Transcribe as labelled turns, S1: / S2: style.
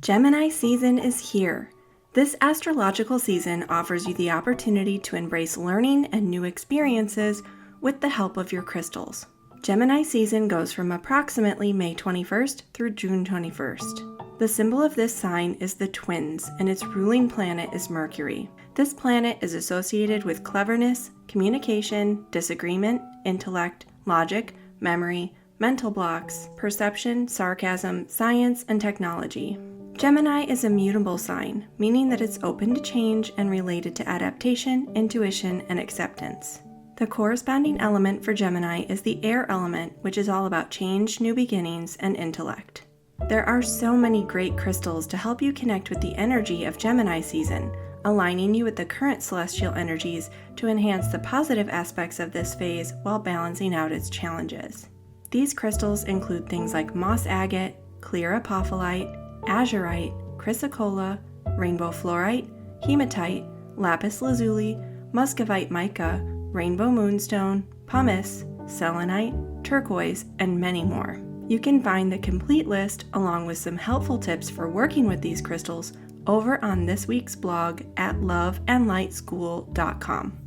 S1: Gemini season is here. This astrological season offers you the opportunity to embrace learning and new experiences with the help of your crystals. Gemini season goes from approximately May 21st through June 21st. The symbol of this sign is the twins, and its ruling planet is Mercury. This planet is associated with cleverness, communication, disagreement, intellect, logic, memory, mental blocks, perception, sarcasm, science, and technology. Gemini is a mutable sign, meaning that it's open to change and related to adaptation, intuition, and acceptance. The corresponding element for Gemini is the air element, which is all about change, new beginnings, and intellect. There are so many great crystals to help you connect with the energy of Gemini season, aligning you with the current celestial energies to enhance the positive aspects of this phase while balancing out its challenges. These crystals include things like Moss Agate, clear Apophyllite, Azurite, chrysocolla, rainbow fluorite, hematite, lapis lazuli, muscovite mica, rainbow moonstone, pumice, selenite, turquoise, and many more. You can find the complete list along with some helpful tips for working with these crystals over on this week's blog at loveandlightschool.com.